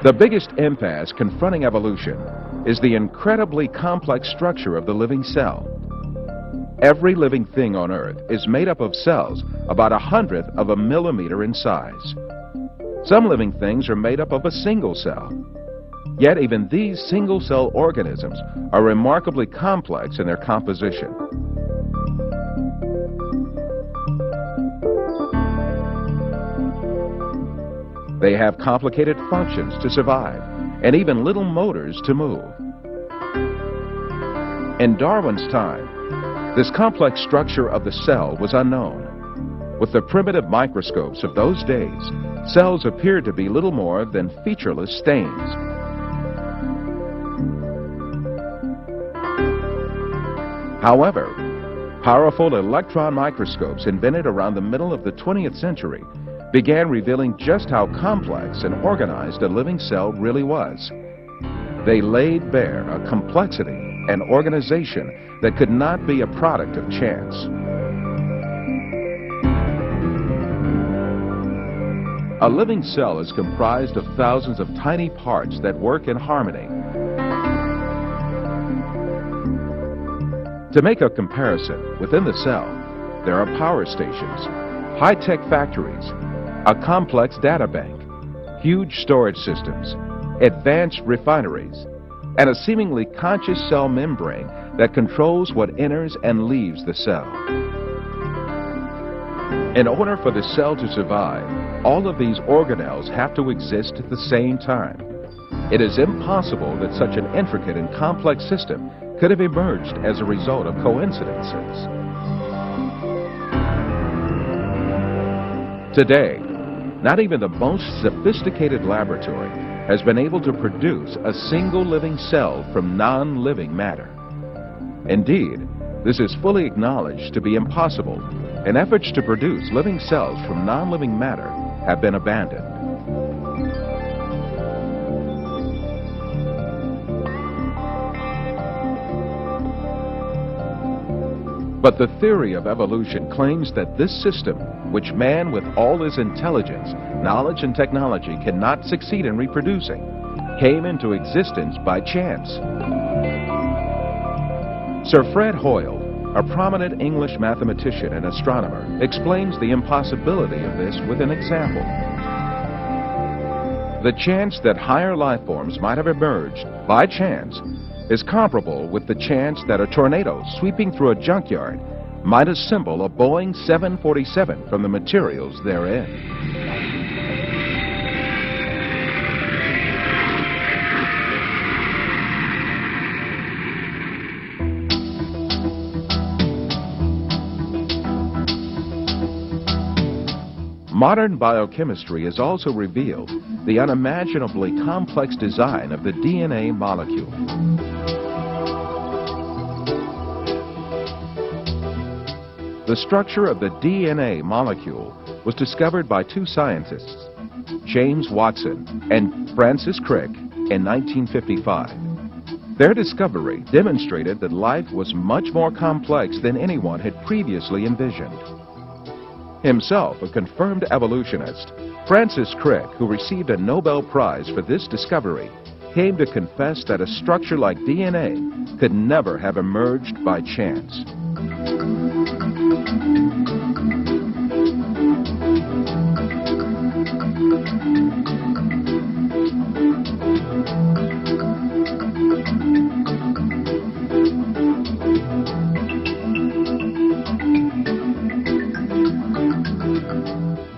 The biggest impasse confronting evolution is the incredibly complex structure of the living cell. Every living thing on Earth is made up of cells about 1/100th of a millimeter in size. Some living things are made up of a single cell. Yet even these single-cell organisms are remarkably complex in their composition. They have complicated functions to survive, and even little motors to move. In Darwin's time, this complex structure of the cell was unknown. With the primitive microscopes of those days, cells appeared to be little more than featureless stains. However, powerful electron microscopes invented around the middle of the 20th century began revealing just how complex and organized a living cell really was. They laid bare a complexity and organization that could not be a product of chance. A living cell is comprised of thousands of tiny parts that work in harmony. To make a comparison, within the cell, there are power stations, high-tech factories, a complex data bank, huge storage systems, advanced refineries, and a seemingly conscious cell membrane that controls what enters and leaves the cell. In order for the cell to survive, all of these organelles have to exist at the same time. It is impossible that such an intricate and complex system could have emerged as a result of coincidences. Today, not even the most sophisticated laboratory has been able to produce a single living cell from non-living matter. Indeed, this is fully acknowledged to be impossible, and efforts to produce living cells from non-living matter have been abandoned. But the theory of evolution claims that this system, which man with all his intelligence, knowledge, and technology cannot succeed in reproducing, came into existence by chance. Sir Fred Hoyle, a prominent English mathematician and astronomer, explains the impossibility of this with an example. The chance that higher life forms might have emerged by chance is comparable with the chance that a tornado sweeping through a junkyard might assemble a Boeing 747 from the materials therein. Modern biochemistry has also revealed the unimaginably complex design of the DNA molecule. The structure of the DNA molecule was discovered by two scientists, James Watson and Francis Crick, in 1955. Their discovery demonstrated that life was much more complex than anyone had previously envisioned. Himself a confirmed evolutionist, Francis Crick, who received a Nobel Prize for this discovery, came to confess that a structure like DNA could never have emerged by chance.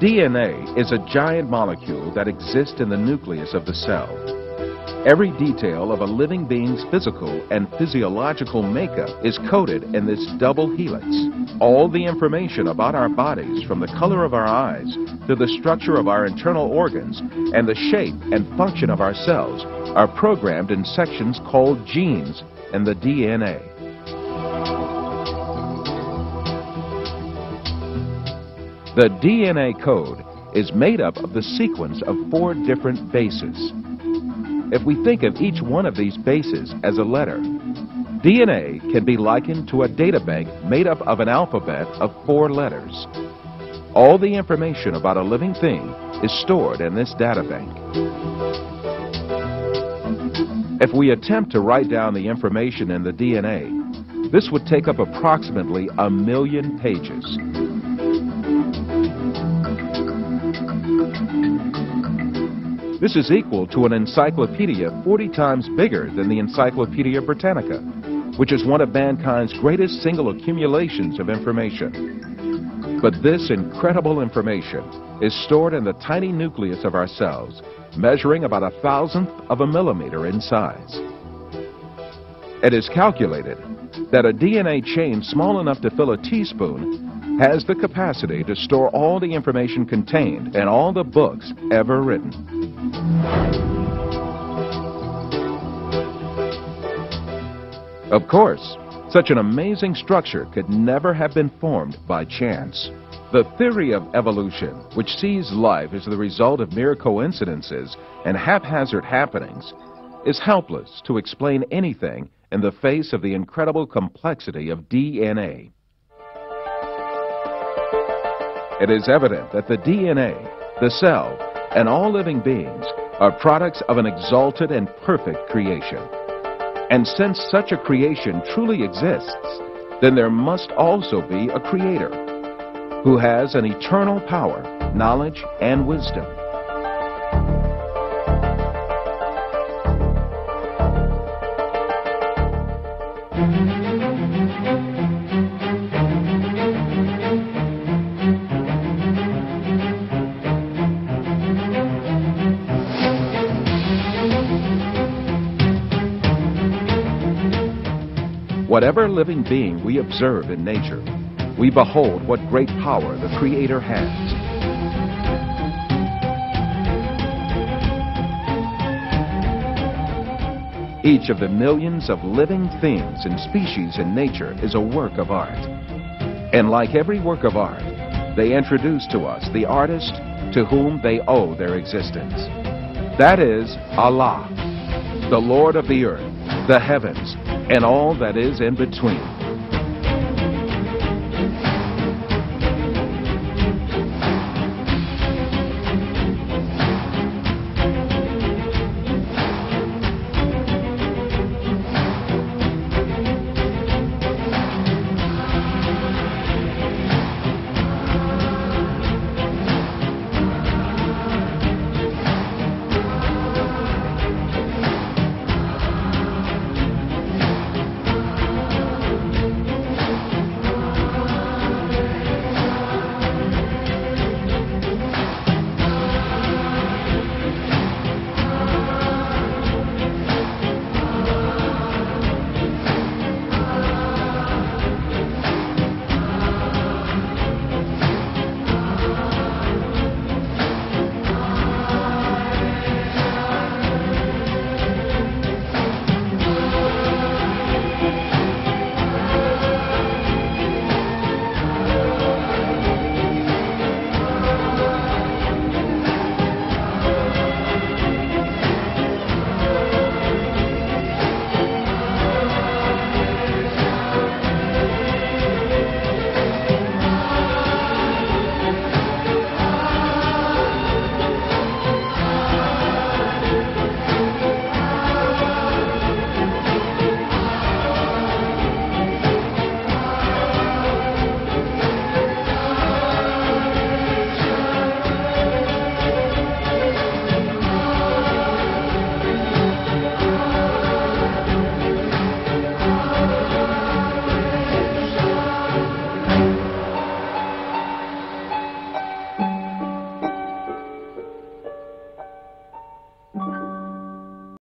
DNA is a giant molecule that exists in the nucleus of the cell. Every detail of a living being's physical and physiological makeup is coded in this double helix. All the information about our bodies, from the color of our eyes to the structure of our internal organs and the shape and function of our cells, are programmed in sections called genes in the DNA. The DNA code is made up of the sequence of 4 different bases. If we think of each one of these bases as a letter, DNA can be likened to a databank made up of an alphabet of 4 letters. All the information about a living thing is stored in this databank. If we attempt to write down the information in the DNA, this would take up approximately 1 million pages. This is equal to an encyclopedia 40 times bigger than the Encyclopedia Britannica, which is one of mankind's greatest single accumulations of information. But this incredible information is stored in the tiny nucleus of our cells, measuring about 1,000th of a millimeter in size. It is calculated that a DNA chain small enough to fill a teaspoon has the capacity to store all the information contained in all the books ever written. Of course, such an amazing structure could never have been formed by chance. The theory of evolution, which sees life as the result of mere coincidences and haphazard happenings, is helpless to explain anything in the face of the incredible complexity of DNA. It is evident that the DNA, the cell, and all living beings are products of an exalted and perfect creation. And since such a creation truly exists, then there must also be a creator who has an eternal power, knowledge, and wisdom. Whatever living being we observe in nature, we behold what great power the Creator has. Each of the millions of living things and species in nature is a work of art. And like every work of art, they introduce to us the artist to whom they owe their existence. That is Allah, the Lord of the earth, the heavens, and all that is in between.